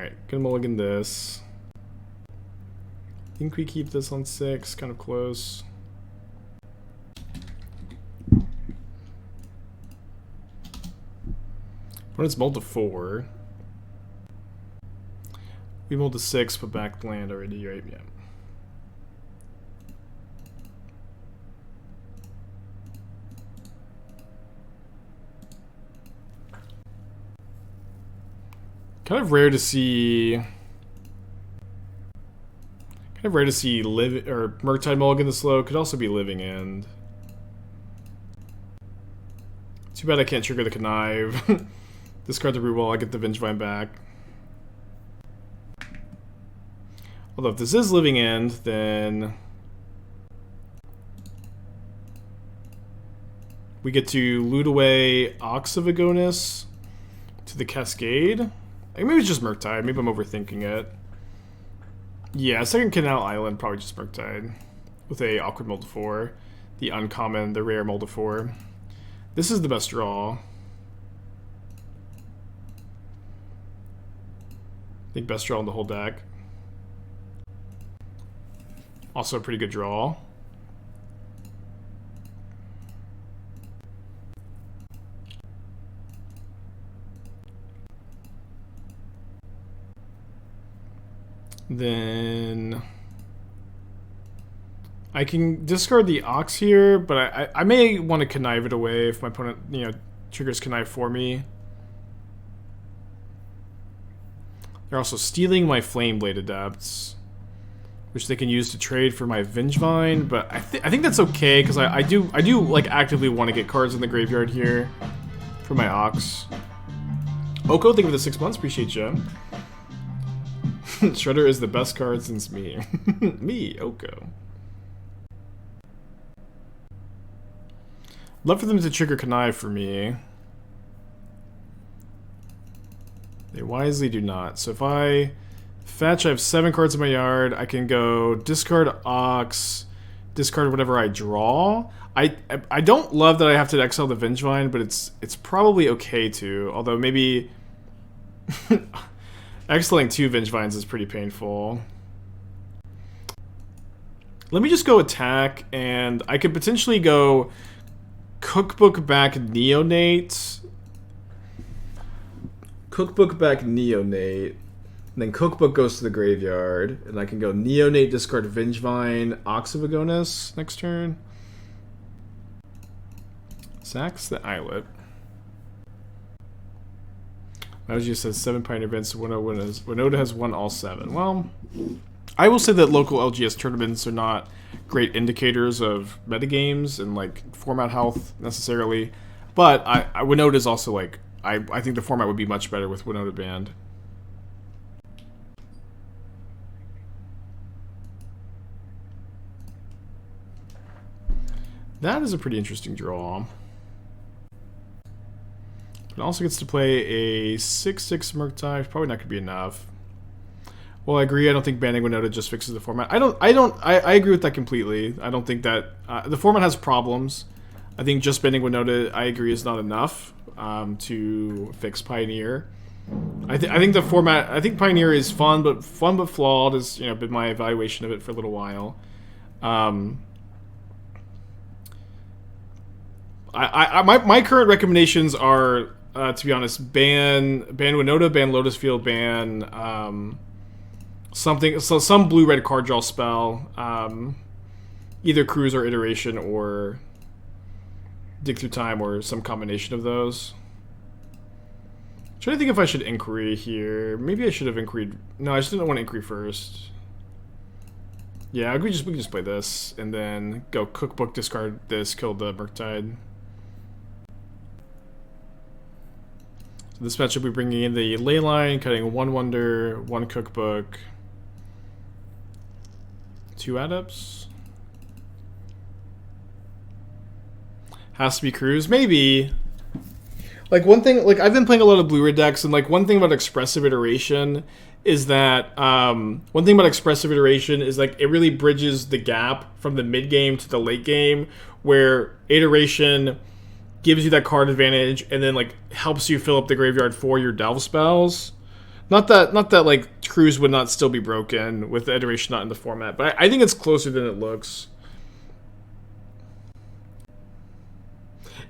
Alright, gonna mulligan this. Think we keep this on 6, kind of close. When it's mulled to 4. We mulled to 6, put back land already, right? Yeah. Kind of rare to see live or Murktide mulligan this low. Could also be Living End. Too bad I can't trigger the Connive. Discard the Rootwalla, I get the Vengevine back. Although if this is Living End, then we get to loot away Ox of Agonas to the Cascade. Maybe it's just Murktide. Maybe I'm overthinking it. Yeah, second Canal Island, probably just Murktide. With a awkward mold to 4. The uncommon, the rare mold to 4. This is the best draw. I think best draw in the whole deck. Also a pretty good draw. Then I can discard the Ox here, but I may want to connive it away if my opponent, you know, triggers connive for me. They're also stealing my Flameblade Adepts, which they can use to trade for my Vengevine, but I think that's okay because I do like actively want to get cards in the graveyard here for my Ox. Oko, thank you for the 6 months, appreciate you. Shredder is the best card since me. Me, Oko. Love for them to trigger Connive for me. They wisely do not. So if I fetch, I have 7 cards in my yard. I can go discard Ox, discard whatever I draw. I don't love that I have to exile the Vengevine, but it's probably okay to. Although maybe exiling 2 Vengevines is pretty painful. Let me just go attack, and I could potentially go Cookbook back Neonate. Cookbook back Neonate. And then Cookbook goes to the graveyard. And I can go Neonate, discard Vengevine, Ox of Agonas next turn. Sacks the Islet. Magus says 7 Pioneer events. Winota has won all 7. Well, I will say that local LGS tournaments are not great indicators of metagames and like format health necessarily. But Winota is also like I think the format would be much better with Winota banned. That is a pretty interesting draw. It also gets to play a 6/6 Murktide. Probably not going to be enough. Well, I agree. I don't think banning Winota just fixes the format. I agree with that completely. I don't think that the format has problems. I think just banning Winota, I agree, is not enough to fix Pioneer. I think the format. I think Pioneer is fun but flawed. Has been my evaluation of it for a little while. My current recommendations are, to be honest, ban Winota, ban Lotus Field, ban some blue-red card draw spell, either Cruise or Iteration or Dig Through Time or some combination of those. I'm trying to think if I should Inquiry here. Maybe I should have Inquired. No, I just didn't want to Inquiry first. Yeah, we can just play this and then go Cookbook, discard this, kill the Murktide. So this matchup, we're bringing in the Leyline, cutting 1 Wonder, 1 Cookbook, 2 Adepts. Has to be Cruise, maybe. Like one thing, like I've been playing a lot of blue-red decks, and like one thing about Expressive Iteration is that it really bridges the gap from the mid game to the late game, where Iteration gives you that card advantage and then like helps you fill up the graveyard for your delve spells. Not that like Cruise would not still be broken with the iteration not in the format, but I think it's closer than it looks.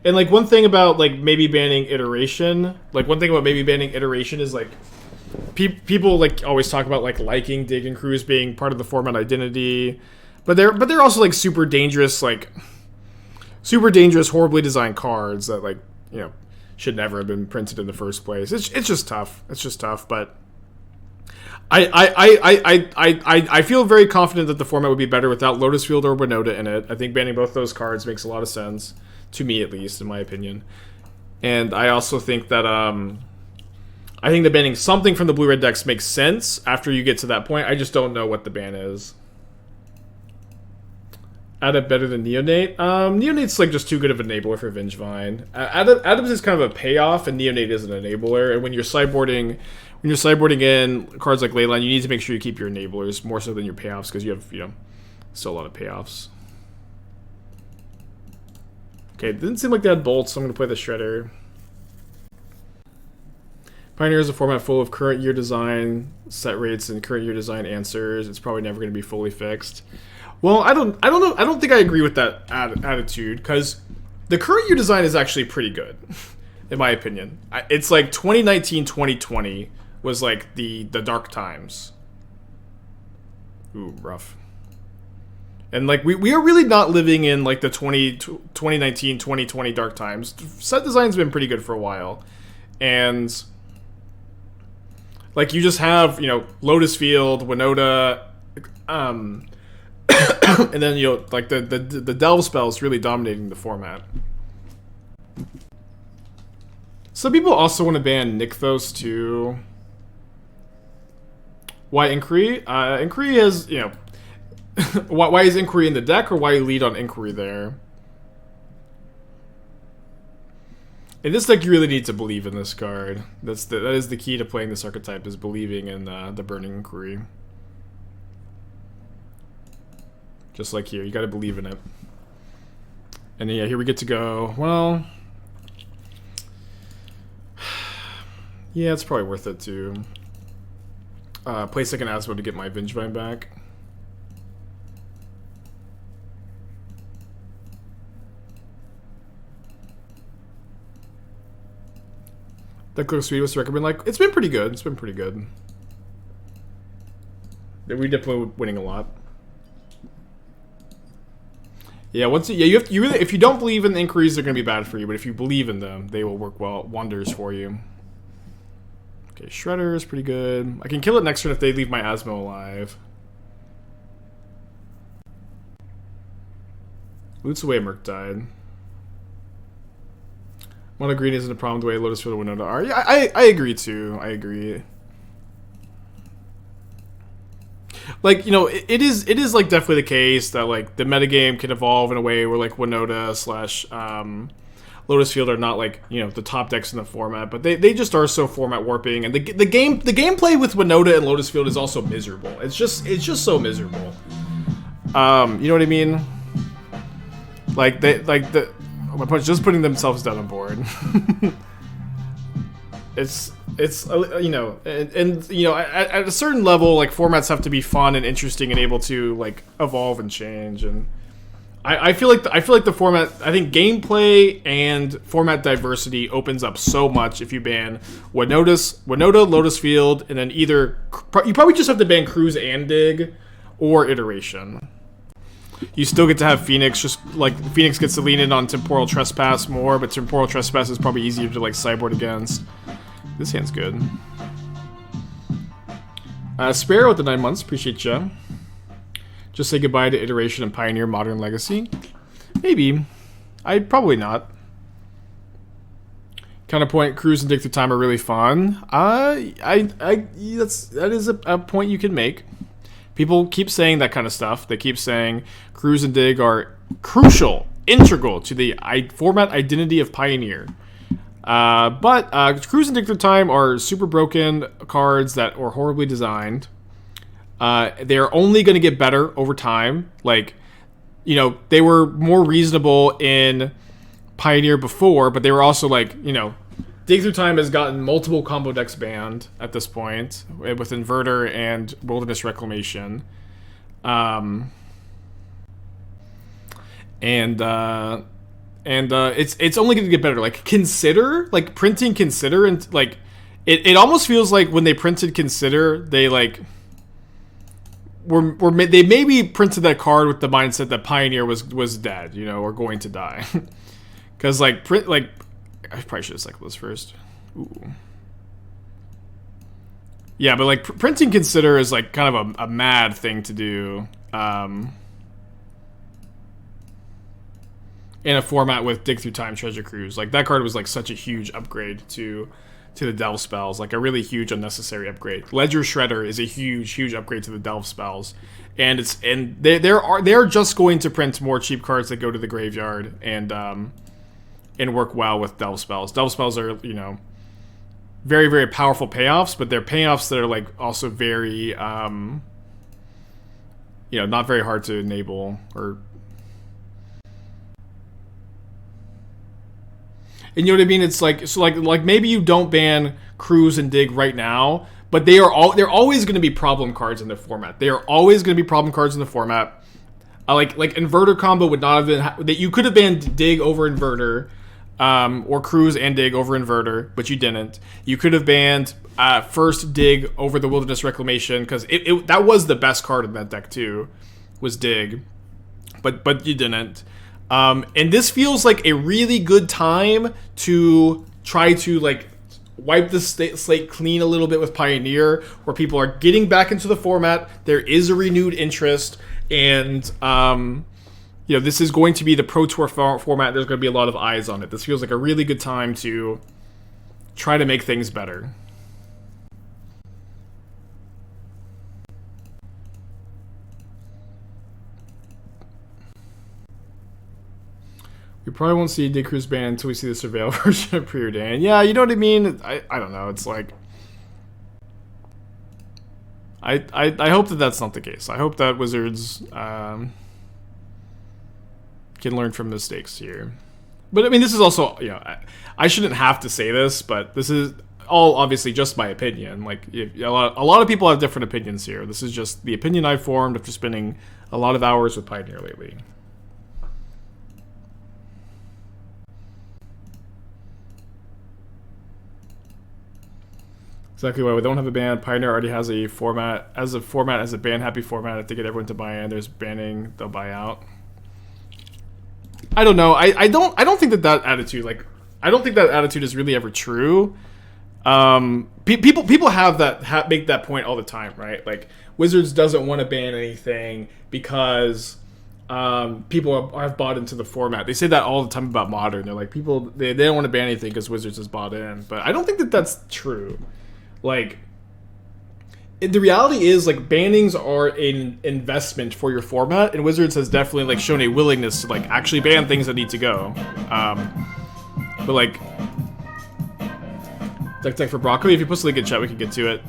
And like one thing about like maybe banning iteration, is like people like always talk about like liking Dig and Cruise being part of the format identity, but they're also like super dangerous, horribly designed cards that like, you know, should never have been printed in the first place. It's just tough. It's just tough, but I feel very confident that the format would be better without Lotus Field or Winota in it. I think banning both those cards makes a lot of sense, to me at least, in my opinion. And I also think that I think that banning something from the blue-red decks makes sense after you get to that point. I just don't know what the ban is. Adept better than Neonate? Neonate's like just too good of an enabler for Vengevine. Adept is kind of a payoff, and Neonate is an enabler. And when you're sideboarding in cards like Leyline, you need to make sure you keep your enablers more so than your payoffs, because you have, you know, still a lot of payoffs. Okay, it didn't seem like they had bolts, so I'm going to play the Shredder. Pioneer is a format full of current year design set rates and current year design answers. It's probably never going to be fully fixed. Well, I don't know. I don't think I agree with that attitude, because the current year design is actually pretty good, in my opinion. It's like 2019, 2020 was like the dark times. Ooh, rough. And like we are really not living in like the 2019, 2020 dark times. Set design's been pretty good for a while, and like you just have, you know, Lotus Field, Winota, and then, you know, like the delve spells really dominating the format. Some people also want to ban Nykthos too. Why Inquiry? Inquiry is, you know, why is Inquiry in the deck, or why you lead on Inquiry there? In this deck, you really need to believe in this card. That is the key to playing this archetype, is believing in the Burning Inquiry. Just like here, you gotta believe in it. And yeah, here we get to go. Well, yeah, it's probably worth it to play second Asmo to get my Vengevine back. That close speed was to recommend. Like, it's been pretty good. It's been pretty good. We definitely winning a lot. Yeah, you really, if you don't believe in the inquiries, they're gonna be bad for you. But if you believe in them, they will work wonders for you. Okay, Shredder is pretty good. I can kill it next turn if they leave my Asmo alive. Loots away Murktide. Mono green isn't a problem the way Lotus Field or Winota are. Yeah, I agree too. I agree. Like, you know, it is like definitely the case that like the metagame can evolve in a way where like Winota / Lotus Field are not like, you know, the top decks in the format, but they just are so format warping, and the gameplay with Winota and Lotus Field is also miserable. It's just so miserable. You know what I mean? Like my punch just putting themselves down on board. it's you know, and you know, at a certain level, like formats have to be fun and interesting and able to like evolve and change. And I feel like the format, I think gameplay and format diversity opens up so much if you ban Winota, Lotus Field, and then either you probably just have to ban Cruise and Dig or Iteration. You still get to have Phoenix, just like Phoenix gets to lean in on Temporal Trespass more, but Temporal Trespass is probably easier to like sideboard against. This hand's good. Sparrow with the 9 months, appreciate ya. Just say goodbye to Iteration and Pioneer Modern Legacy. Maybe. Probably not. Counterpoint, Cruise and Dig Through Time are really fun. That is a point you can make. People keep saying that kind of stuff. They keep saying Cruise and Dig are crucial, integral to the format identity of Pioneer. But Cruise and Dig Through Time are super broken cards that are horribly designed. They're only going to get better over time. Like, you know, they were more reasonable in Pioneer before, but they were also like, you know, Dig Through Time has gotten multiple combo decks banned at this point with Inverter and Wilderness Reclamation. It's only going to get better. Like, Consider, like, printing Consider, and, like, it almost feels like when they printed Consider, they, like, they maybe printed that card with the mindset that Pioneer was dead, you know, or going to die. Because, like, I probably should have cycled this first. Ooh. Yeah, but, like, printing Consider is, like, kind of a mad thing to do. In a format with Dig Through Time Treasure Cruise. Like, that card was, like, such a huge upgrade to the Delve spells. Like, a really huge unnecessary upgrade. Ledger Shredder is a huge upgrade to the Delve spells. And they're just going to print more cheap cards that go to the graveyard and work well with Delve spells. Delve spells are, you know, very powerful payoffs, but they're payoffs that are, like, also very, you know, not very hard to enable or... And you know what I mean? It's like, so like maybe you don't ban Cruise and Dig right now, but they're always going to be problem cards in the format. They are always going to be problem cards in the format. Like Inverter combo would not have been that you could have banned Dig over Inverter, or Cruise and Dig over Inverter, but you didn't. You could have banned first Dig over the Wilderness Reclamation, because that was the best card in that deck too, was Dig, but you didn't. And this feels like a really good time to try to, like, wipe the slate clean a little bit with Pioneer, where people are getting back into the format. There is a renewed interest, and you know, this is going to be the Pro Tour format. There's going to be a lot of eyes on it. This feels like a really good time to try to make things better. We probably won't see Dig Cruise ban until we see the Surveil version of Preordained. Yeah, you know what I mean? I don't know. It's like... I hope that that's not the case. I hope that Wizards can learn from mistakes here. But, I mean, this is also... You know, I shouldn't have to say this, but this is all obviously just my opinion. Like, a lot of people have different opinions here. This is just the opinion I've formed after spending a lot of hours with Pioneer lately. Exactly why we don't have a ban. Pioneer already has a format as a ban happy format. If they get everyone to buy in, there's banning, they'll buy out. I don't know. I don't think that attitude, like, I don't think that attitude is really ever true. People have make that point all the time, right? Like, Wizards doesn't want to ban anything because people have bought into the format. They say that all the time about Modern. They're like, people they don't want to ban anything because Wizards has bought in. But I don't think that that's true. Like, the reality is, like, bannings are an investment for your format, and Wizards has definitely, like, shown a willingness to, like, actually ban things that need to go. But, like for Broccoli, if you post a link in chat, we can get to it.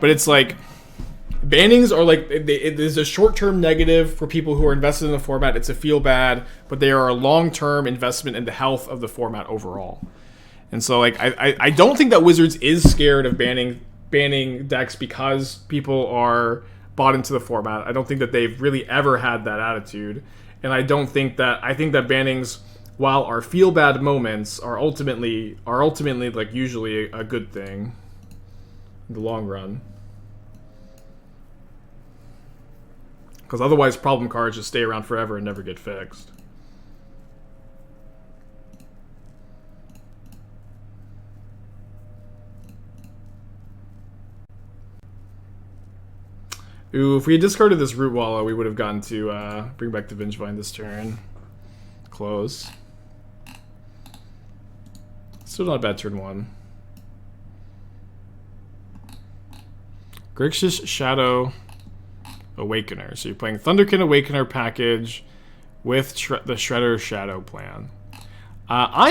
But it's like, bannings are, like, it is a short-term negative for people who are invested in the format. It's a feel bad, but they are a long-term investment in the health of the format overall. And so, like, I don't think that Wizards is scared of banning decks because people are bought into the format. I don't think that they've really ever had that attitude. And I think that bannings, while are feel bad moments, are ultimately like usually a good thing in the long run. Because otherwise problem cards just stay around forever and never get fixed. Ooh, if we had discarded this Rootwalla, we would have gotten to bring back the Vengevine this turn. Close. Still not a bad turn one. Grixis Shadow Awakener. So you're playing Thunderkin Awakener package with the Shredder Shadow plan. I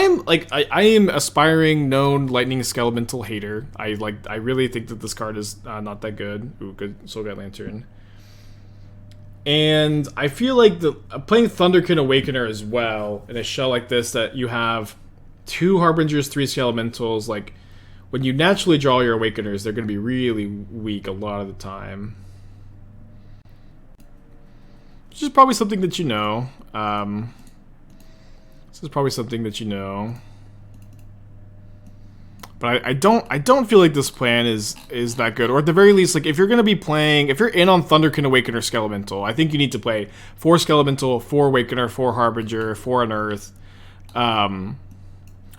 am aspiring known Lightning Skelemental hater. I really think that this card is not that good. Ooh, good Soulguide Lantern. And I feel like playing Thunderkin Awakener as well in a shell like this that you have 2 Harbingers, 3 Skelementals. Like, when you naturally draw your Awakeners, they're going to be really weak a lot of the time. Which is probably something that you know. This is probably something that you know. But I don't feel like this plan is that good. Or at the very least, like, if you're gonna be playing, if you're in on Thunderkin Awakener Skelemental, I think you need to play 4 Skelemental, 4 Awakener, 4 Harbinger, 4 Unearth.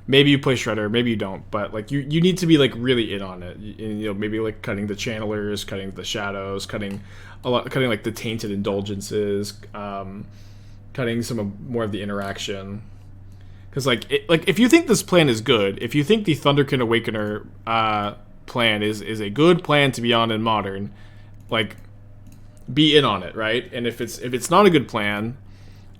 Maybe you play Shredder, maybe you don't, but like you need to be like really in on it. You know, maybe like cutting the Channelers, cutting the Shadows, cutting like the Tainted Indulgences, cutting more of the interaction. Because, like, if you think this plan is good, if you think the Thunderkin Awakener plan is a good plan to be on in Modern, like, be in on it, right? And if it's not a good plan,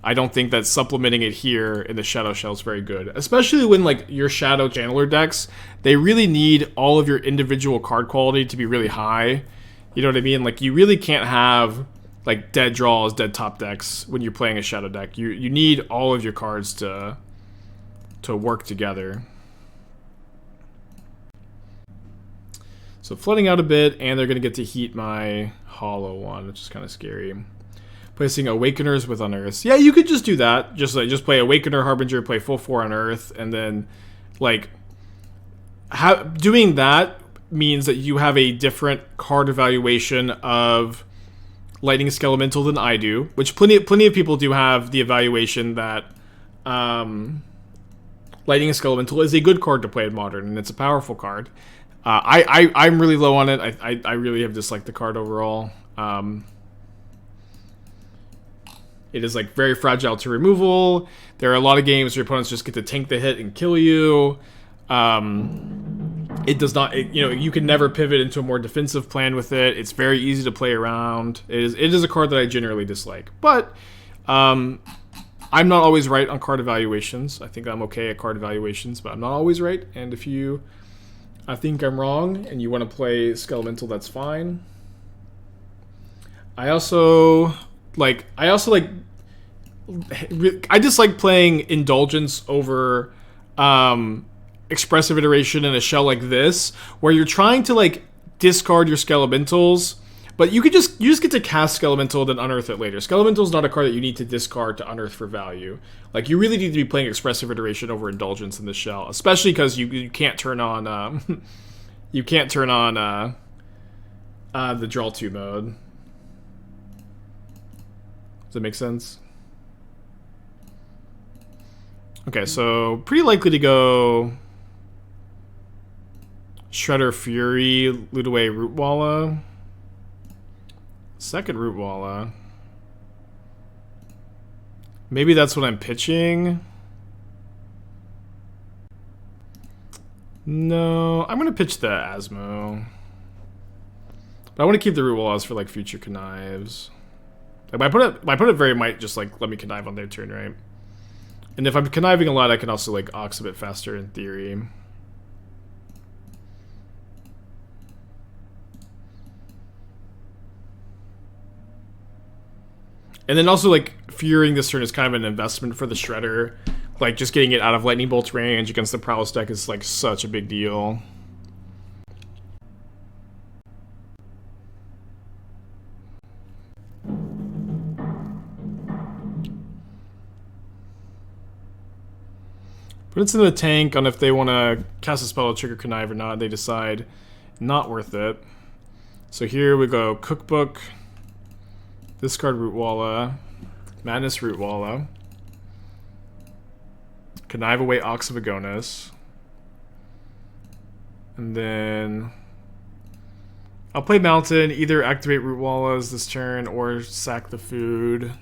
I don't think that supplementing it here in the Shadow Shell is very good. Especially when, like, your Shadow Channeler decks, they really need all of your individual card quality to be really high. You know what I mean? Like, you really can't have, like, dead draws, dead top decks when you're playing a Shadow deck. You need all of your cards to work together. So flooding out a bit, and they're going to get to heat my hollow one, which is kind of scary. Placing Awakeners with Unearths. Yeah, you could just do that. Just play Awakener, Harbinger, play full 4 Unearth, and then, like, doing that means that you have a different card evaluation of Lightning Skelemental than I do, which plenty of people do have the evaluation that Lightning Skelemental is a good card to play in Modern, and it's a powerful card. I'm really low on it. I really have disliked the card overall. It is, like, very fragile to removal. There are a lot of games where your opponents just get to tank the hit and kill you. It does not, you can never pivot into a more defensive plan with it. It's very easy to play around. It is a card that I generally dislike. But, I'm not always right on card evaluations. I think I'm okay at card evaluations, but I'm not always right. And if I think I'm wrong and you want to play Skelemental, that's fine. I dislike playing Indulgence over Expressive Iteration in a shell like this, where you're trying to, like, discard your Skelementals, but you just get to cast Skelemental then unearth it later. Skelemental's not a card that you need to discard to unearth for value. Like, you really need to be playing Expressive Iteration over Indulgence in the shell, especially because you can't turn on the draw 2 mode. Does that make sense? Okay, so pretty likely to go Shredder Fury, loot away Rootwalla. Second Rootwalla. Maybe that's what I'm pitching. No, I'm gonna pitch the Asmo. But I want to keep the Rootwallas for, like, future connives. Like, my opponent very might just, like, let me connive on their turn, right? And if I'm conniving a lot, I can also, like, Ox a bit faster in theory. And then also, like, Furying this turn is kind of an investment for the Shredder. Like, just getting it out of Lightning Bolt's range against the Prowess deck is, like, such a big deal. But it's in the tank on if they want to cast a spell to trigger Connive or not. They decide not worth it. So here we go Cookbook, discard Rootwalla, Madness Rootwalla, Connive away Ox of Agonas, and then I'll play Mountain, either activate Rootwallas this turn or sack the food.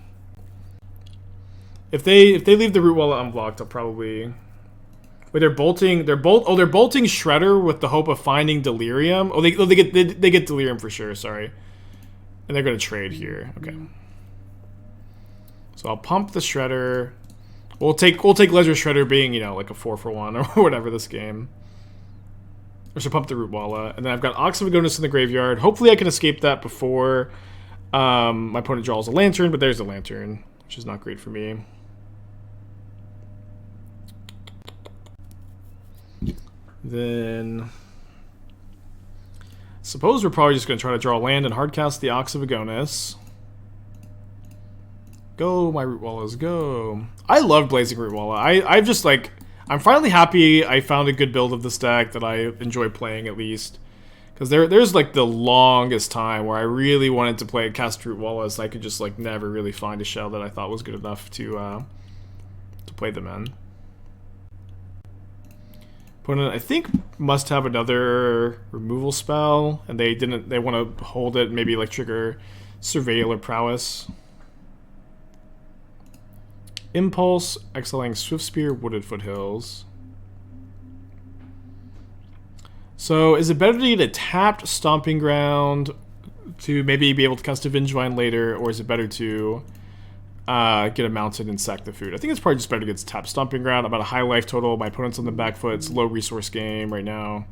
If they leave the Rootwalla unblocked, I'll probably... Wait, they're bolting Shredder with the hope of finding Delirium. Oh, they get Delirium for sure. Sorry, and they're gonna trade here. Okay, so I'll pump the Shredder. We'll take Ledger Shredder being, like a 4-for-1 or whatever this game. Or should pump the Rootwalla, and then I've got Ox of Agonas in the graveyard. Hopefully, I can escape that before my opponent draws a Lantern. But there's a Lantern, which is not great for me. Then suppose we're probably just going to try to draw land and hardcast the Ox of Agonas. Go, my Rootwallas, go. I love Blazing Rootwalla. I've just like, I'm finally happy I found a good build of this deck that I enjoy playing at least. Because there's like the longest time where I really wanted to play cast Rootwalla, so I could just like never really find a shell that I thought was good enough to play them in. Opponent, I think, must have another removal spell, and they didn't. They want to hold it, maybe like trigger Surveil or Prowess. Impulse, exiling Swiftspear, Wooded Foothills. So, is it better to get a tapped Stomping Ground to maybe be able to cast a Vengevine later, or is it better to get a mountain and sack the food? I think it's probably just better to get tapped Stomping Ground. I'm at a high life total. My opponent's on the back foot. It's a low resource game right now.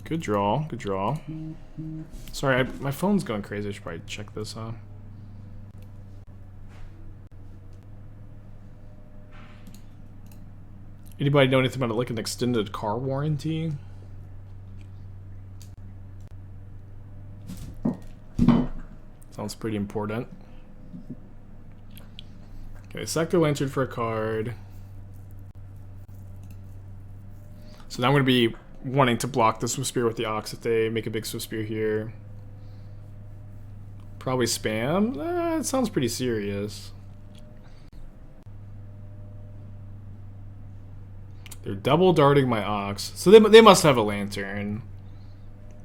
Good draw. Good draw. Sorry, my phone's going crazy. I should probably check this, huh? Anybody know anything about like an extended car warranty? Sounds pretty important. Okay, Sector Lantern for a card. So now I'm going to be wanting to block the Swiftspear with the Ox if they make a big Swiftspear here. Probably spam? It sounds pretty serious. They're double darting my Ox. So they must have a Lantern.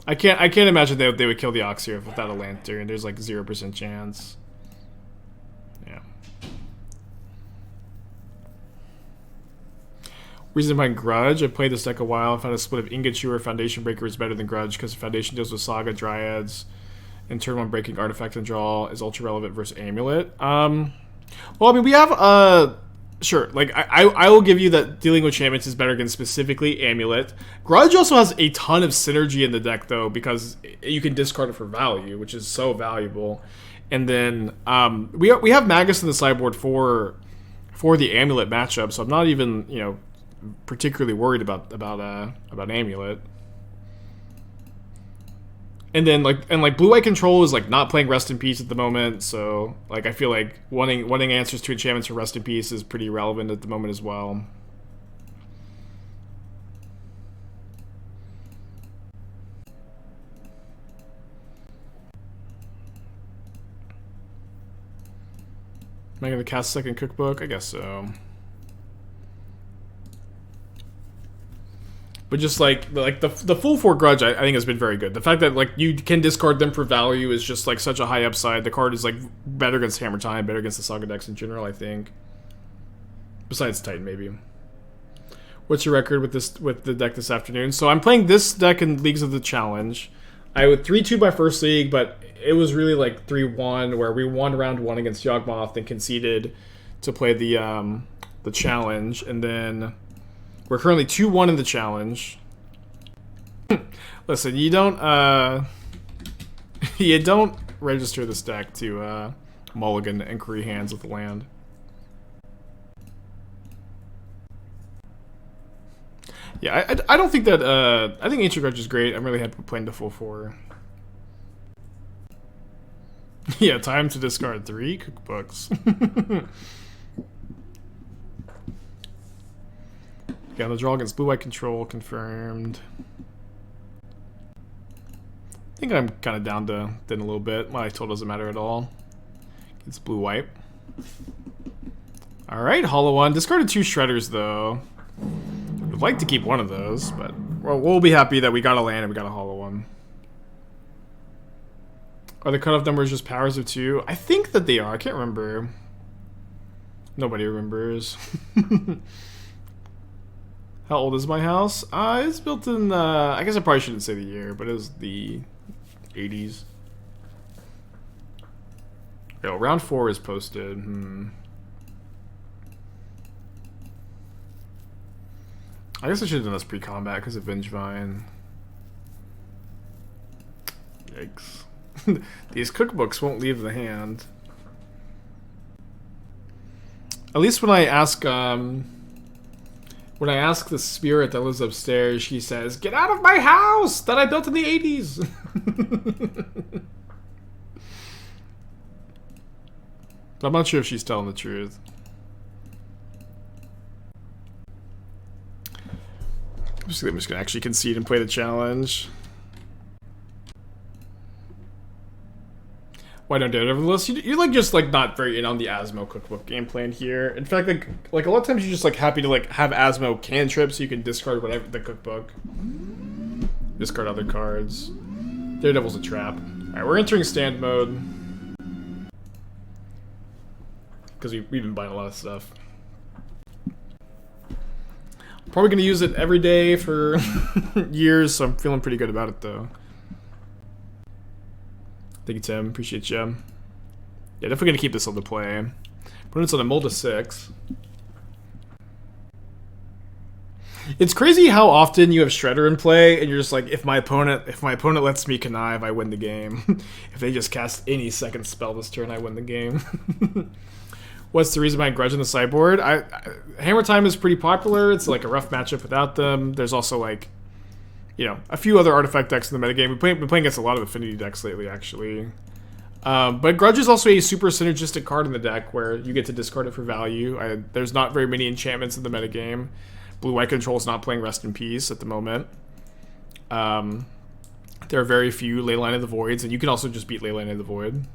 I can't imagine they would kill the Ox here without a Lantern. There's like 0% chance. Yeah. Reason behind Grudge. I played this deck a while. I found a split of Ingot Chewer, Foundation Breaker is better than Grudge because Foundation deals with Saga, Dryads, and turn 1 breaking artifact and draw is ultra relevant versus Amulet. Well, I mean, we have sure, like, I will give you that dealing with enchantments is better against specifically Amulet. Grudge also has a ton of synergy in the deck, though, because you can discard it for value, which is so valuable. And then we have Magus in the sideboard for the Amulet matchup, so I'm not even, you know, particularly worried about Amulet. And then like blue-white control is like not playing Rest in Peace at the moment, so like I feel like wanting answers to enchantments for Rest in Peace is pretty relevant at the moment as well. Am I gonna cast second cookbook? I guess so. But just like the full 4 Grudge, I think has been very good. The fact that like you can discard them for value is just like such a high upside. The card is like better against Hammer Time, better against the Saga decks in general, I think. Besides Titan, maybe. What's your record with the deck this afternoon? So I'm playing this deck in Leagues of the Challenge. I would 3-2 my first league, but it was really like 3-1, where we won round 1 against Yawgmoth and conceded to play the challenge, and then we're currently 2-1 in the challenge. Listen, you don't register this deck to mulligan Inquiry Hands with the land. Yeah, I don't think that I think Ancient Grudge is great. I'm really happy with playing the full 4. Yeah, time to discard 3 cookbooks. Yeah, the draw against blue-white control confirmed. I think I'm kind of down to thin a little bit. My total doesn't matter at all. It's blue-white. All right, hollow 1. Discarded 2 shredders though. Would like to keep one of those, but we'll be happy that we got a land and we got a hollow 1. Are the cutoff numbers just powers of 2? I think that they are. I can't remember. Nobody remembers. How old is my house? It's built in, I guess I probably shouldn't say the year, but it was the 80s. Yo, round 4 is posted. I guess I should have done this pre-combat because of Vengevine. Yikes. These cookbooks won't leave the hand. At least when I ask, When I ask the spirit that lives upstairs, she says, "Get out of my house that I built in the 80s." I'm not sure if she's telling the truth. I'm just going to actually concede and play the challenge. Why don't Daredevil list? You're like just like not very in on the Asmo cookbook game plan here. In fact, like a lot of times you're just like happy to like have Asmo cantrips so you can discard whatever the cookbook. Discard other cards. Daredevil's a trap. Alright, we're entering stand mode. Because we've been buying a lot of stuff. Probably going to use it every day for years, so I'm feeling pretty good about it though. Thank you, Tim. Appreciate you. Yeah, definitely gonna keep this on the play. Opponent's on a mold of 6. It's crazy how often you have Shredder in play, and you're just like, if my opponent lets me connive, I win the game. If they just cast any second spell this turn, I win the game. What's the reason behind Grudge in the sideboard? Hammer Time is pretty popular. It's like a rough matchup without them. There's also like, you know, a few other artifact decks in the metagame. We've been playing against a lot of affinity decks lately, actually. But Grudge is also a super synergistic card in the deck where you get to discard it for value. There's not very many enchantments in the metagame. Blue-White Control is not playing Rest in Peace at the moment. There are very few Leyline of the Voids, and you can also just beat Leyline of the Void.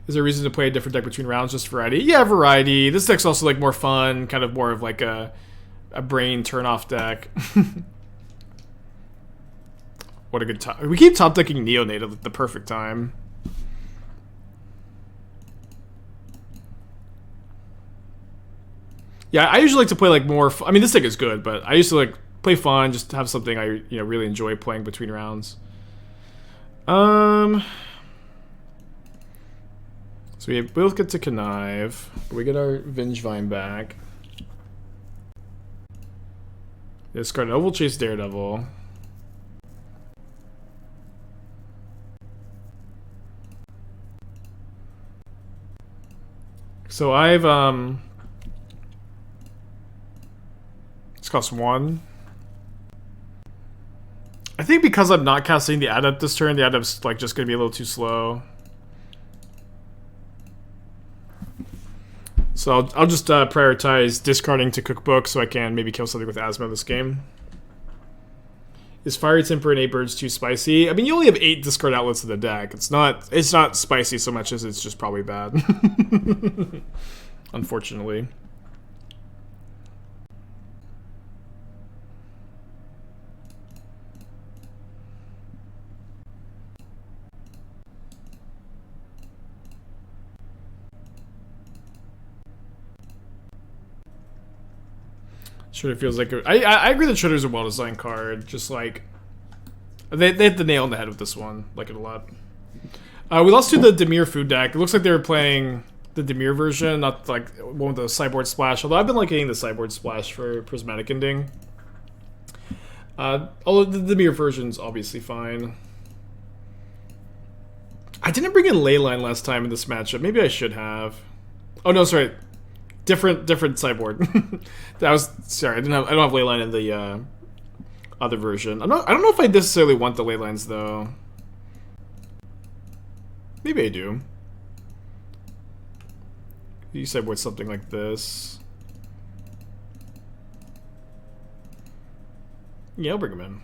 Is there a reason to play a different deck between rounds? Just variety? Yeah, variety. This deck's also like more fun, kind of more of like a brain turn-off deck. What a good time. We keep top-decking Neonate at the perfect time. Yeah, I usually like to play like more... I mean, this deck is good, but I used to like play fun, just have something I really enjoy playing between rounds. So we both get to connive. We get our Vengevine back. Discard an Oval Chase Daredevil. So I've this costs 1. I think because I'm not casting the Adept this turn, the Adept's like just gonna be a little too slow. So I'll just prioritize discarding to Cookbook so I can maybe kill something with Asmo this game. Is Fiery Temper and 8 Birds too spicy? I mean, you only have 8 discard outlets in the deck. It's not spicy so much as it's just probably bad. Unfortunately. Shredder feels like I agree that Shredder's a well-designed card. Just like they hit the nail on the head with this one. Like it a lot. We lost to the Dimir food deck. It looks like they were playing the Dimir version, not like one with the sideboard splash. Although I've been liking the sideboard splash for Prismatic Ending. Although the Dimir version's obviously fine. I didn't bring in Leyline last time in this matchup. Maybe I should have. Oh no, sorry. Different sideboard. That was sorry. I don't have Leyline in the other version. I don't know if I necessarily want the Leylines though. Maybe I do. You sideboard something like this. Yeah, I'll bring him in.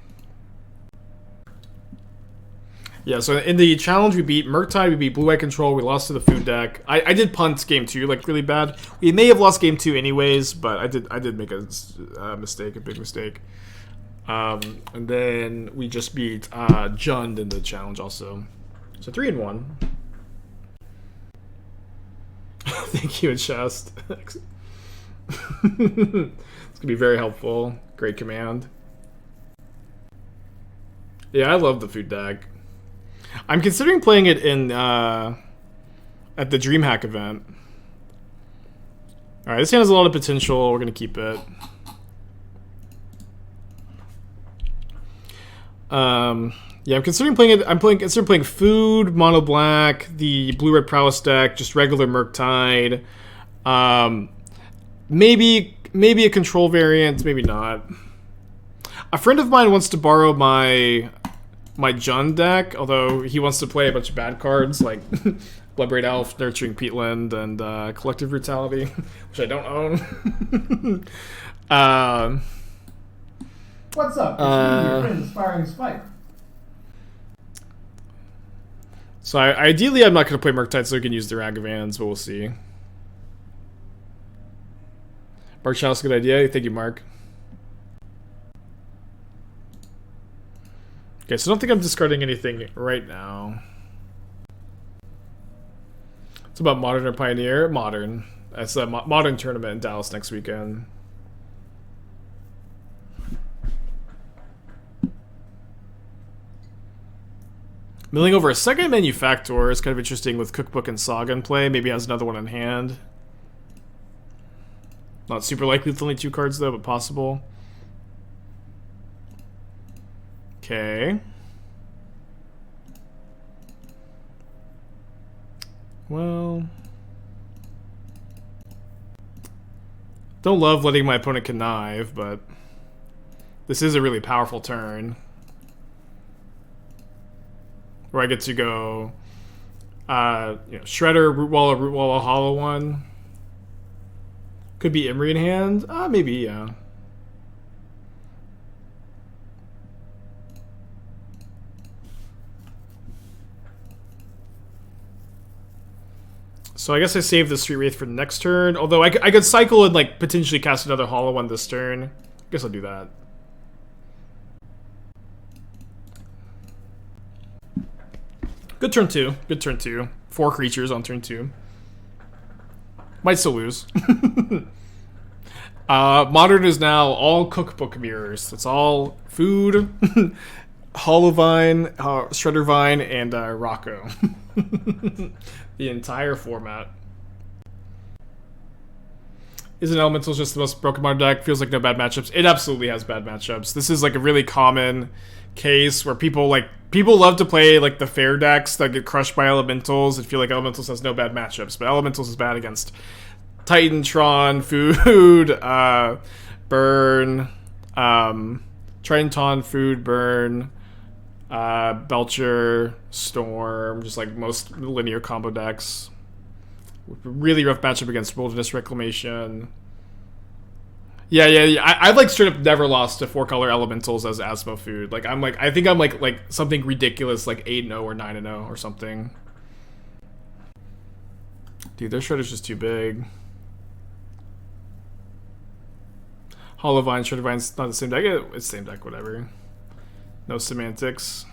Yeah, so in the challenge we beat Murktide, we beat Blue-White Control, we lost to the food deck. I did punt game 2, like really bad. We may have lost game 2 anyways, but I did make a mistake, a big mistake. And then we just beat Jund in the challenge also. So 3-1. Thank you, Chest. It's gonna be very helpful. Great command. Yeah, I love the food deck. I'm considering playing it in at the DreamHack event. All right, this hand has a lot of potential. We're gonna keep it. Yeah, I'm considering playing it. Considering playing food, mono black, the blue red prowess deck, just regular Murktide. Maybe maybe a control variant, maybe not. A friend of mine wants to borrow my Jund deck, although he wants to play a bunch of bad cards like Bloodbraid Elf, Nurturing Peatland, and Collective Brutality, which I don't own. What's up? It's me, your friend, Aspiring Spike. So ideally, I'm not going to play Murktide so we can use the Ragavans, but we'll see. Mark Chalice, good idea. Thank you, Mark. Okay, so I don't think I'm discarding anything right now. It's about Modern or Pioneer? Modern. That's a Modern tournament in Dallas next weekend. Milling over a second Manufactor is kind of interesting with Cookbook and Saga in play. Maybe has another one in hand. Not super likely with only 2 cards though, but possible. Okay. Well, don't love letting my opponent connive, but this is a really powerful turn where I get to go, Shredder, Rootwalla, Hollow One. Could be Imri in hand. Maybe, yeah. So I guess I save the Street Wraith for the next turn. Although I could cycle and like potentially cast another Hollow One this turn. I guess I'll do that. Good turn 2. Good turn 2. 4 creatures on turn 2. Might still lose. Modern is now all Cookbook mirrors. It's all food, Hollowvine, Shreddervine, and Rocco. The entire format. Isn't Elementals just the most broken modern deck? Feels like no bad matchups. It absolutely has bad matchups. This is like a really common case where people love to play like the fair decks that get crushed by Elementals and feel like Elementals has no bad matchups, but Elementals is bad against Titan, Tron, Food, Burn, Triton, Food, Burn, Belcher, Storm, just like most linear combo decks. Really rough matchup against Wilderness Reclamation. Yeah. I've like straight up never lost to 4-color Elementals as Asmo Food. Like I think I'm like something ridiculous like 8-0 or 9-0 or something. Dude, their Shredder's just too big. Hollowvine, Shreddervine's not the same deck. It's the same deck, whatever. No semantics.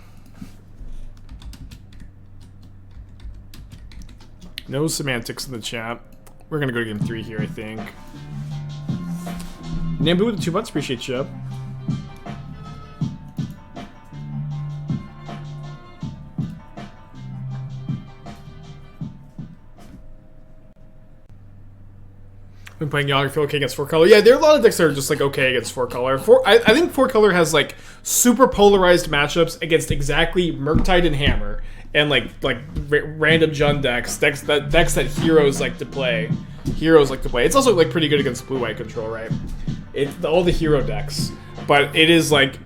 No semantics in the chat. We're gonna go to game 3 here, I think. Nambu with the 2 months, appreciate you. Been playing Yogg, feel okay against 4-color. Yeah, there are a lot of decks that are just like okay against 4-color. I think 4-color has like super polarized matchups against exactly Murktide and Hammer, and like random Jund decks that heroes like to play. It's also like pretty good against blue-white control, right? It's all the hero decks, but it has like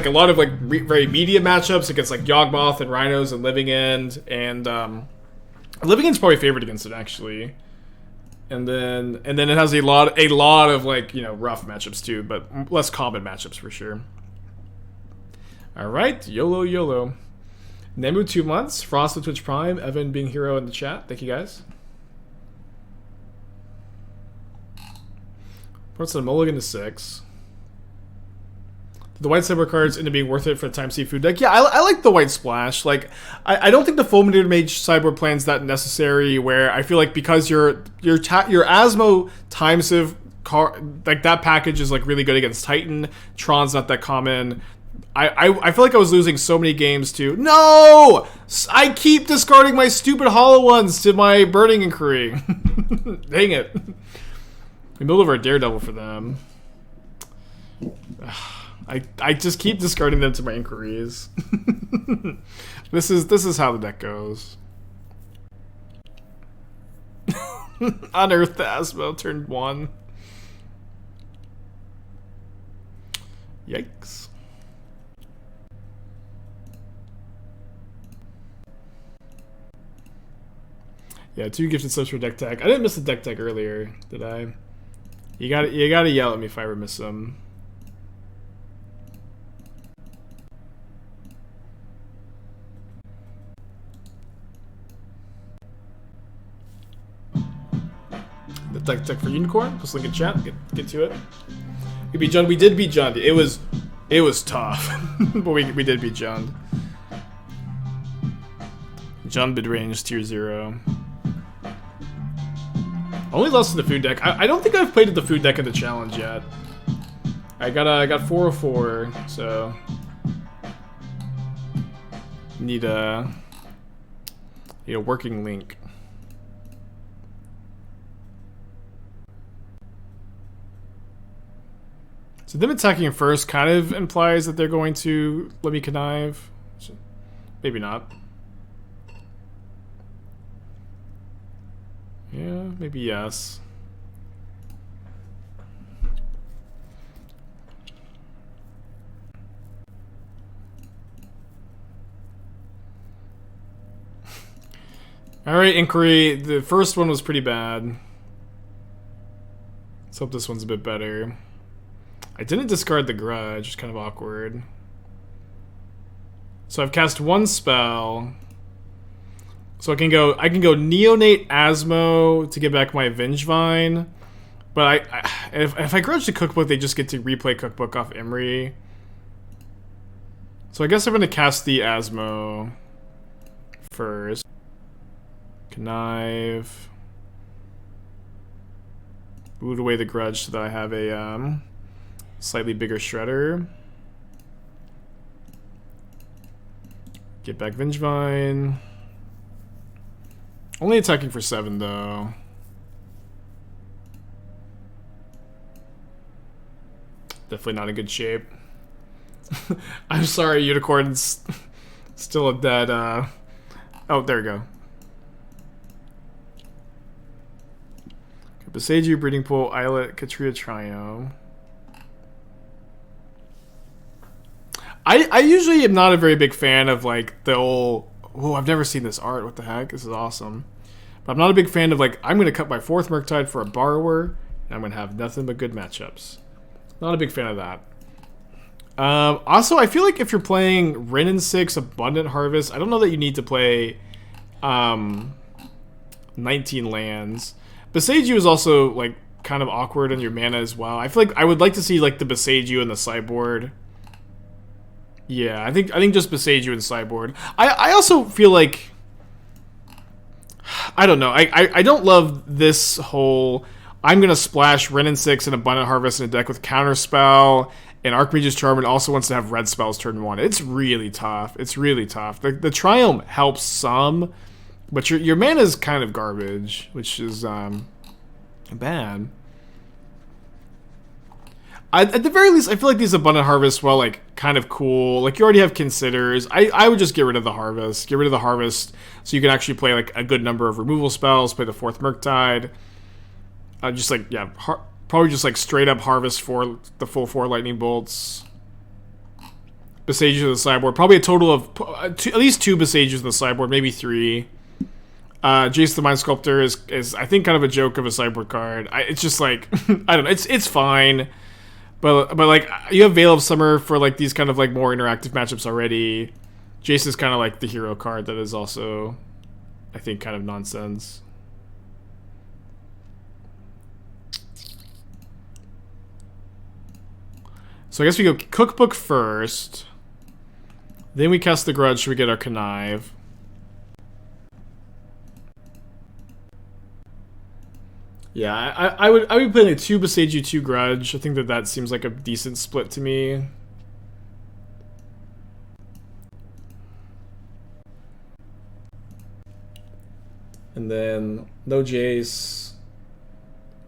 a lot of like very medium matchups against like Yawgmoth and Rhinos and Living End, and Living End's probably favored against it actually. And then it has a lot of like, you know, rough matchups too, but less common matchups for sure. All right, YOLO. Nemu 2 months, Frost with Twitch Prime, Evan being hero in the chat. Thank you guys. What's the mulligan to 6? The white sideboard cards end up being worth it for the time seafood deck. Yeah, I like the white splash. Like, I don't think the Fulminator Mage sideboard plan's that necessary. Where I feel like because your Asmo time sieve card, like that package is like really good against Titan. Tron's not that common. I feel like I was losing so many games to no. I keep discarding my stupid hollow ones to my Burning Inquiry. Dang it. We build over a Daredevil for them. I just keep discarding them to my inquiries. This is how the deck goes. Unearth the Asmo, turn 1. Yikes. Yeah, 2 gifted subs for deck tag. I didn't miss the deck tag earlier, did I? You gotta yell at me if I ever miss them. The deck tag for Unicorn. Just link in chat. Get to it. We beat Jund. We did beat Jund. It was tough, but we did beat Jund. Jund mid range tier 0. Only lost to the food deck. I don't think I've played at the food deck in the challenge yet. I got 404, so need a working link. So them attacking first kind of implies that they're going to let me connive. So maybe not. Yeah, maybe yes. Alright, Inquiry. The first one was pretty bad. Let's hope this one's a bit better. I didn't discard the Grudge, it's kind of awkward. So I've cast 1 spell. So I can go Neonate Asmo to get back my Vengevine. But if I grudge the Cookbook, they just get to replay Cookbook off Emery. So I guess I'm going to cast the Asmo first. Connive. Boot away the Grudge so that I have a slightly bigger Shredder. Get back Vengevine. Only attacking for 7 though. Definitely not in good shape. I'm sorry, Unicorn's still a dead. Oh, there we go. Beseiju, Breeding Pool, Islet, Katria, Trio. I usually am not a very big fan of like the old. Oh, I've never seen this art. What the heck? This is awesome. But I'm not a big fan of like I'm going to cut my 4th Murktide for a Borrower, and I'm going to have nothing but good matchups. Not a big fan of that. Also, I feel like if you're playing Wrenn and 6 Abundant Harvest, I don't know that you need to play 19 lands. Beseiju is also like kind of awkward on your mana as well. I feel like I would like to see like the Beseiju in the sideboard. Yeah, I think just Beseiju in the sideboard. I also feel like I don't know. I don't love this whole I'm gonna splash Wrenn and 6 and Abundant Harvest in a deck with Counterspell and Archmage's Charm and also wants to have red spells turn 1. It's really tough. It's really tough. The Triumph helps some, but your mana is kind of garbage, which is bad. At the very least, I feel like these Abundant Harvests, well, like, kind of cool. Like, you already have Considers. I would just get rid of the Harvest. Get rid of the Harvest so you can actually play, like, a good number of removal spells. Play the 4th Murktide. Just, like, yeah, probably just, like, straight up Harvest for the full 4 Lightning Bolts. Beseiju to the sideboard. Probably a total of at least 2 Beseijus in the sideboard, maybe 3. Jace the Mind Sculptor is I think kind of a joke of a sideboard card. It's just like I don't know. It's fine, but like you have Veil of Summer for like these kind of like more interactive matchups already. Jace is kind of like the hero card that is also, I think, kind of nonsense. So I guess we go Cookbook first, then we cast the Grudge so we get our Connive. Yeah, I would be playing like 2 Beseiju, 2 Grudge. I think that seems like a decent split to me. And then no Jace,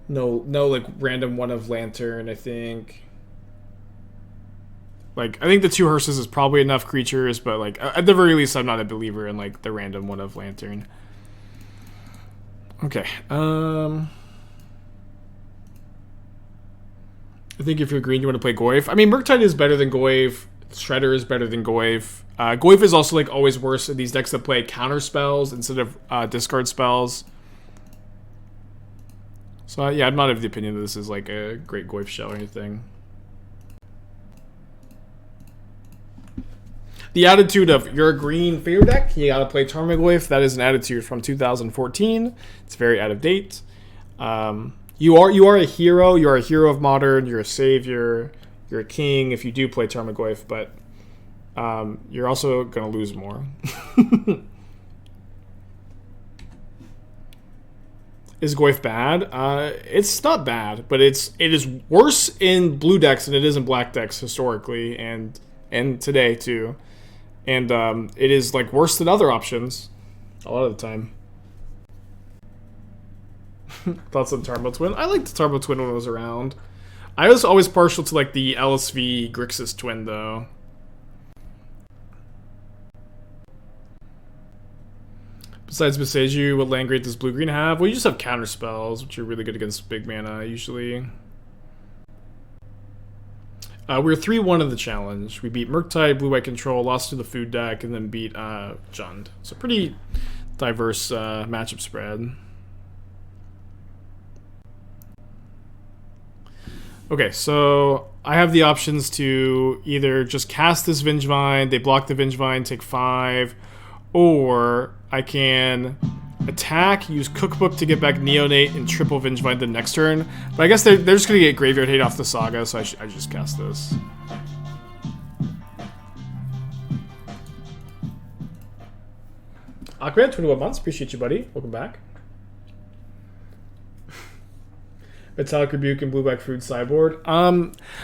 no like random one of Lantern. I think. Like I think the 2 Hearses is probably enough creatures, but like at the very least, I'm not a believer in like the random one of Lantern. Okay. I think if you're green, you want to play Goyf. I mean, Murktide is better than Goyf. Shredder is better than Goyf. Goyf is also like always worse in these decks that play counter spells instead of discard spells. So yeah, I'm not of the opinion that this is like a great Goyf shell or anything. The attitude of you're a green favorite deck, you gotta play Tarmogoyf. That is an attitude from 2014. It's very out of date. You are a hero. You're a hero of Modern. You're a savior. You're a king if you do play Tarmogoyf, but you're also gonna lose more. Is Goyf bad? It's not bad, but it is worse in blue decks than it is in black decks historically and today too. And it is like worse than other options a lot of the time. Thoughts on Turbo Twin? I liked the Turbo Twin when it was around. I was always partial to like the LSV Grixis Twin though. Besides Beseju, what land grade does blue-green have? Well, you just have counter spells, which are really good against big mana usually. We're 3-1 in the challenge. We beat Murktide, Blue-White Control, lost to the food deck, and then beat Jund. So pretty diverse matchup spread. Okay, so I have the options to either just cast this Vengevine, they block the Vengevine, take 5, or I can attack, use Cookbook to get back Neonate, and triple Vengevine the next turn. But I guess they're just going to get Graveyard Hate off the Saga, so I just cast this. Aquaman, 21 months. Appreciate you, buddy. Welcome back. Metallic Rebuke and Blue-Black Food sideboard.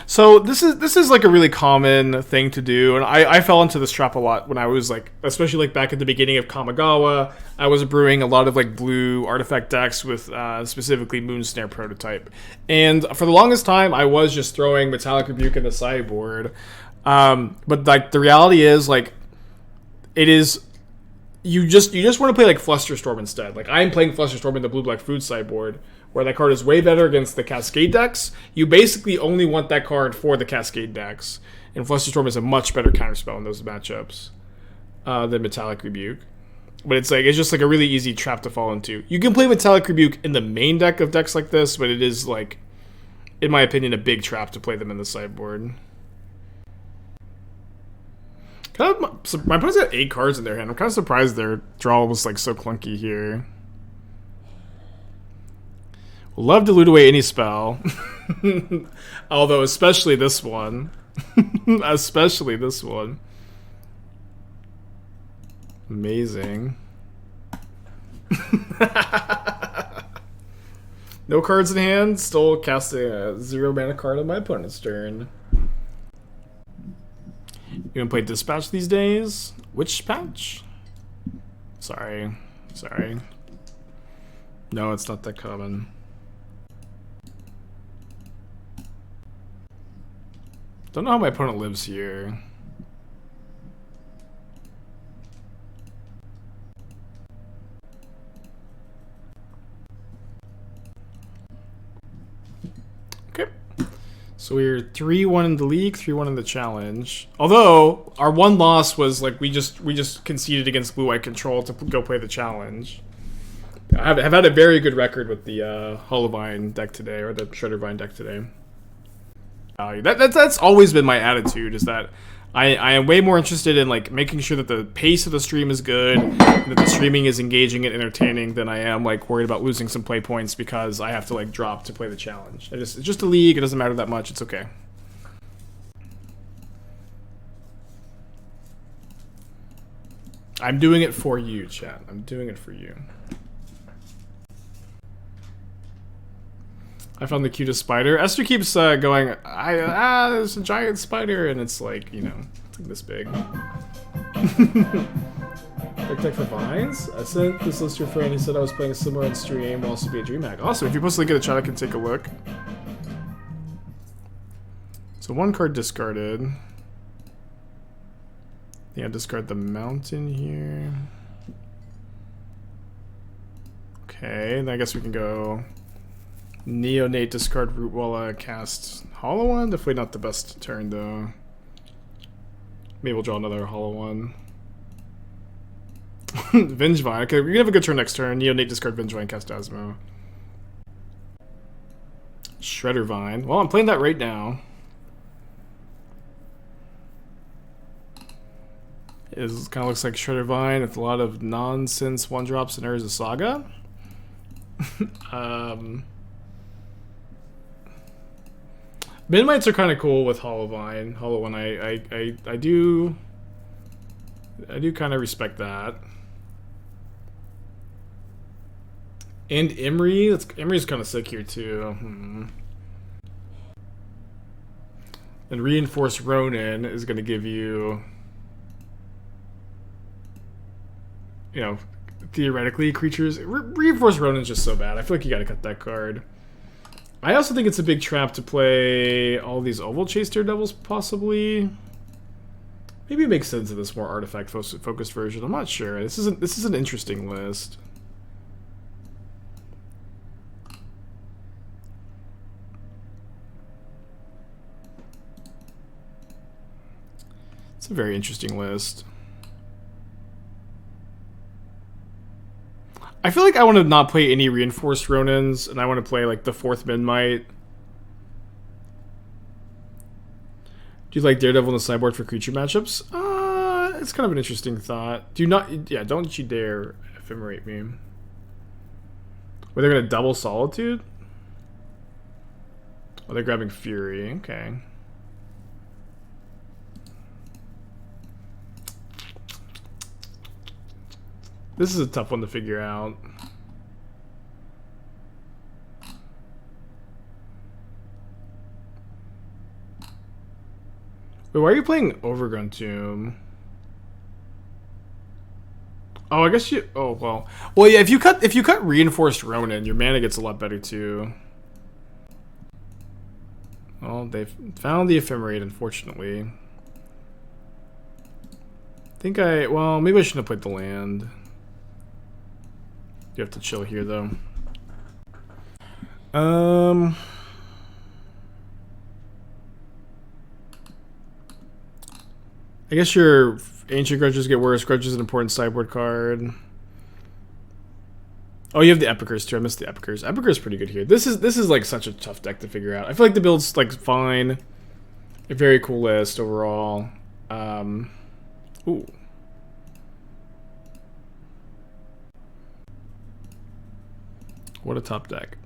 So this is like a really common thing to do, and I fell into this trap a lot when I was like, especially like back at the beginning of Kamigawa. I was brewing a lot of like blue artifact decks with specifically Moonsnare prototype, and for the longest time I was just throwing Metallic Rebuke in the sideboard. But like the reality is like, it is. You just want to play like Flusterstorm instead. Like I'm playing Flusterstorm in the Blue-Black Food sideboard, where that card is way better against the Cascade decks. You basically only want that card for the Cascade decks, and Flusterstorm is a much better counterspell in those matchups than Metallic Rebuke. But it's just like a really easy trap to fall into. You can play Metallic Rebuke in the main deck of decks like this, but it is like, in my opinion, a big trap to play them in the sideboard. My opponent's got 8 cards in their hand. I'm kind of surprised their draw was like so clunky here. Love to loot away any spell. Although, especially this one. Especially this one. Amazing. No cards in hand. Still casting a 0 mana card on my opponent's turn. You gonna play Dispatch these days? Which patch? Sorry. No, it's not that common. Don't know how my opponent lives here. Okay. So we're 3-1 in the league, 3-1 in the challenge. Although our one loss was like we just conceded against Blue-White Control to go play the challenge. I've had a very good record with the Hollowvine deck today, or the Shreddervine deck today. That's always been my attitude, is that I am way more interested in like making sure that the pace of the stream is good, and that the streaming is engaging and entertaining, than I am like worried about losing some play points because I have to like drop to play the challenge. It's just a league. It doesn't matter that much. It's okay. I'm doing it for you, chat. I'm doing it for you. I found the cutest spider. Esther keeps going, there's a giant spider, and it's like, it's like this big. Deck for vines? I sent this list to a friend. He said I was playing similar on stream. Will also be a DreamHack. Awesome. If you post a link in the chat, I can take a look. So 1 card discarded. Yeah, discard the mountain here. Okay, then I guess we can go Neonate, discard Rootwalla, cast Hollow One. Definitely not the best turn though. Maybe we'll draw another Hollow One. Vengevine. Okay, we're gonna have a good turn next turn. Neonate, discard Vengevine, cast Asmo. Shreddervine. Well, I'm playing that right now. It kind of looks like Shreddervine with a lot of nonsense one-drops and Urza Saga. Midnights are kind of cool with Hollow One. I do kind of respect that. And Imri's kind of sick here too. And Reinforced Ronin is going to give you, you know, theoretically creatures. Reinforced Ronin is just so bad. I feel like you got to cut that card. I also think it's a big trap to play all these Oval Chase Daredevils, possibly. Maybe it makes sense in this more artifact focused version. I'm not sure. This is an interesting list. It's a very interesting list. I feel like I want to not play any Reinforced Ronins, and I want to play like the 4th Midnight. Do you like Daredevil in the sideboard for creature matchups? It's kind of an interesting thought. Don't you dare ephemerate me. Were they going to double Solitude? Oh, they're grabbing Fury. Okay. This is a tough one to figure out. Wait, why are you playing Overgrown Tomb? Oh, I guess you. Oh well. Well, yeah. If you cut Reinforced Ronin, your mana gets a lot better too. Well, they've found the Ephemerate, unfortunately. Well, maybe I shouldn't have played the land. You have to chill here, though. I guess your Ancient Grudges get worse. Grudge is an important sideboard card. Oh, you have the Epicers too. I missed the Epicers. Epicers pretty good here. This is like such a tough deck to figure out. I feel like the build's like fine. A very cool list overall. Ooh. What a top deck.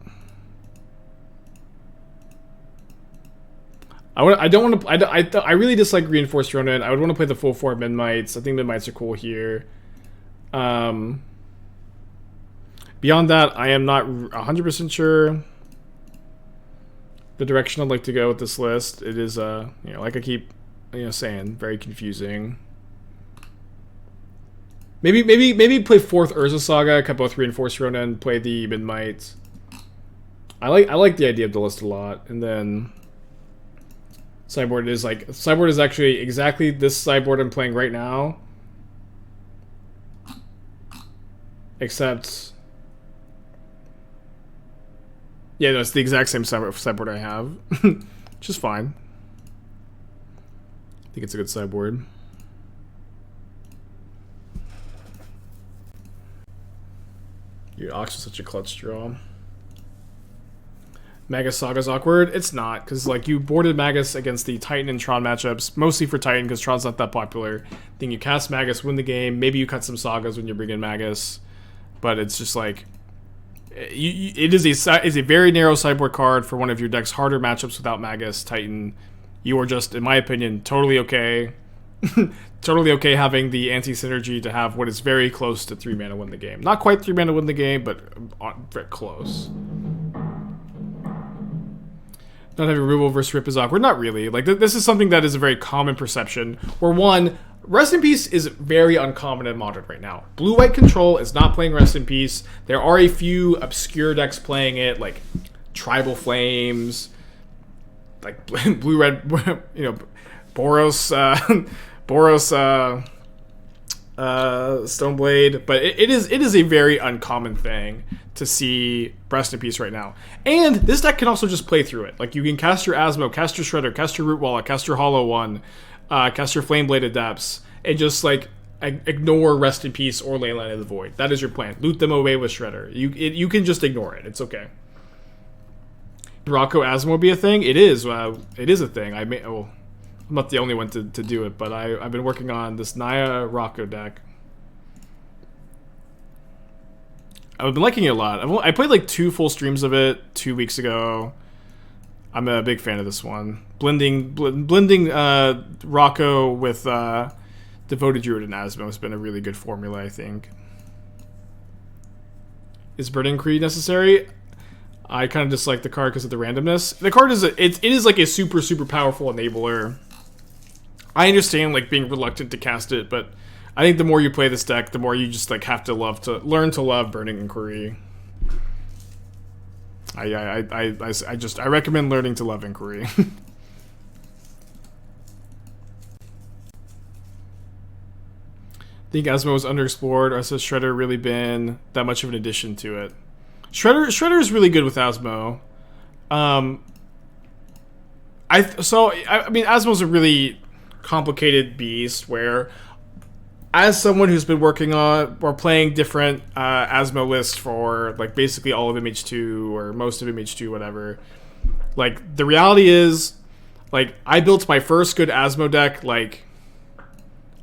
I really dislike Reinforced Ronin. I would want to play the full 4 Midnights. I think Midnights are cool here. Beyond that, I am not 100% sure the direction I'd like to go with this list. It is, like I keep, saying, very confusing. Maybe play 4th Urza Saga, cut both Reinforced Ronin, play the Midnight. I like the idea of the list a lot, and then sideboard is actually exactly this sideboard I'm playing right now, except yeah, no, it's the exact same sideboard I have, which is fine. I think it's a good sideboard. Your Ox is such a clutch draw. Magus Saga's awkward. It's not, because like you boarded Magus against the Titan and Tron matchups, mostly for Titan because Tron's not that popular. Then you cast Magus, win the game. Maybe you cut some Sagas when you bring in Magus, but it's just like it is a very narrow sideboard card for one of your deck's harder matchups without Magus Titan. You are just, in my opinion, totally okay. Totally okay having the anti-synergy to have what is very close to 3 mana win the game. Not quite 3 mana win the game, but very close. Not having removal versus rip is awkward. Not really. Like, this is something that is a very common perception. Where one, Rest in Peace is very uncommon in Modern right now. Blue-White Control is not playing Rest in Peace. There are a few obscure decks playing it, like Tribal Flames, like Blue-Red, Boros, Stoneblade, but it is a very uncommon thing to see Rest in Peace right now. And this deck can also just play through it. Like, you can cast your Asmo, cast your Shredder, cast your Rootwalla, cast your Hollow One, cast your Flameblade Adepts, and just, like, ignore Rest in Peace or Leyline of the Void. That is your plan. Loot them away with Shredder. You can just ignore it. It's okay. Rocco Asmo be a thing? It is. It is a thing. I'm not the only one to do it, but I've been working on this Naya Rocco deck. I've been liking it a lot. I played like 2 full streams of it 2 weeks ago. I'm a big fan of this one. Blending Rocco with Devoted Druid and Asmo has been a really good formula, I think. Is Burning Creed necessary? I kind of dislike the card because of the randomness. The card it is like a super powerful enabler. I understand like being reluctant to cast it, but I think the more you play this deck, the more you just like have to learn to love Burning Inquiry. I recommend learning to love Inquiry. Think Asmo was underexplored, or has Shredder really been that much of an addition to it? Shredder is really good with Asmo. I mean, Asmo's a really complicated beast where, as someone who's been working on or playing different Asmo lists for like basically all of MH2 or most of MH2, whatever, like the reality is, like I built my first good Asmo deck like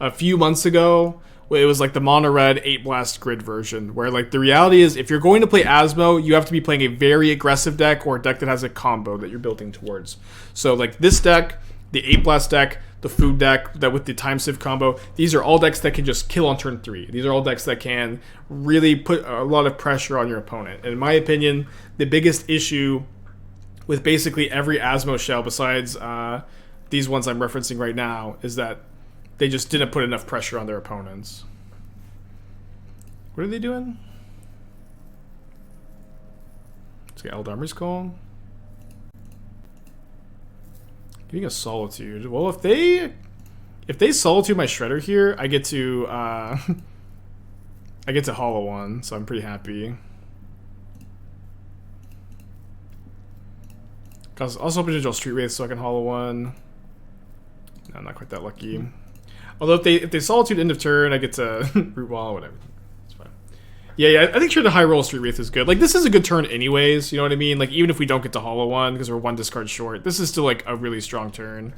a few months ago. It was like the mono red 8 blast grid version, where like the reality is if you're going to play Asmo, you have to be playing a very aggressive deck or a deck that has a combo that you're building towards. So like this deck, the 8 blast deck, the food deck that with the time sieve combo, these are all decks that can just kill on turn 3. These are all decks that can really put a lot of pressure on your opponent. And in my opinion, the biggest issue with basically every Asmo shell besides these ones I'm referencing right now is that they just didn't put enough pressure on their opponents. What are they doing? Let's get Eldarmer's Call. Getting a Solitude. Well, if they Solitude my Shredder here, I get to Hollow One, so I'm pretty happy. I was also hoping to draw Street Wraith so I can Hollow One. No, I'm not quite that lucky. Although if they Solitude end of turn, I get to Rootwalla, whatever. It's fine. Yeah, I think sure the high roll Street Wraith is good. Like, this is a good turn anyways, you know what I mean? Like, even if we don't get to Hollow One, because we're 1 discard short, this is still, like, a really strong turn.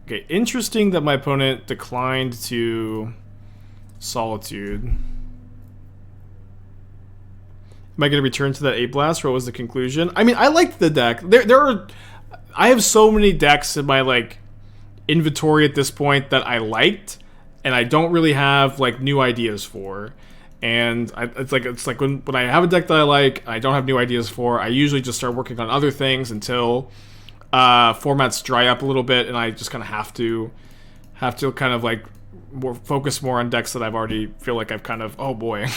Okay, interesting that my opponent declined to Solitude. Am I going to return to that 8 blast? Or what was the conclusion? I mean, I liked the deck. I have so many decks in my like inventory at this point that I liked, and I don't really have like new ideas for. And it's like when I have a deck that I like, I don't have new ideas for. I usually just start working on other things until formats dry up a little bit, and I just kind of have to kind of like focus more on decks that I've already feel like I've kind of oh boy.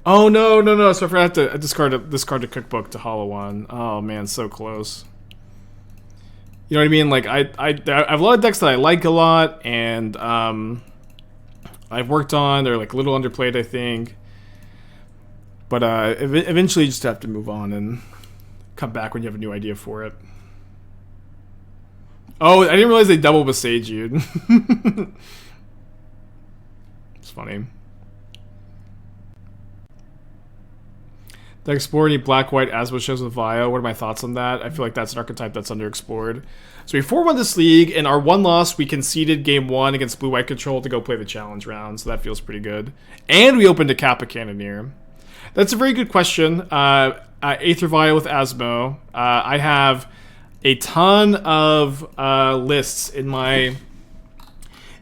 Oh, no. So I forgot to discard a cookbook to Hollow One. Oh, man, so close. You know what I mean? Like, I have a lot of decks that I like a lot, and I've worked on. They're, like, a little underplayed, I think. But eventually you just have to move on and come back when you have a new idea for it. Oh, I didn't realize they double Besage you. It's funny. Did I explore any black-white Asmo shows with Vio? What are my thoughts on that? I feel like that's an archetype that's underexplored. So we 4-1 this league, and our one loss, we conceded game 1 against blue-white control to go play the challenge round, so that feels pretty good. And we opened a Kappa Cannoneer. That's a very good question. Aether Vio with Asmo. I have a ton of lists in my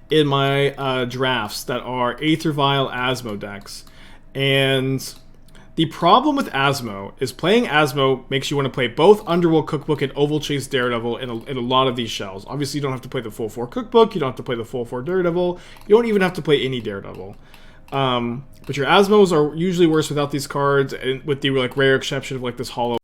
drafts that are Aether Vial Asmo decks. And the problem with Asmo is playing Asmo makes you want to play both Underworld Cookbook and Oval Chase Daredevil in a lot of these shells. Obviously, you don't have to play the full 4 Cookbook. You don't have to play the full 4 Daredevil. You don't even have to play any Daredevil. But your Asmos are usually worse without these cards, and with the like rare exception of like this hollow.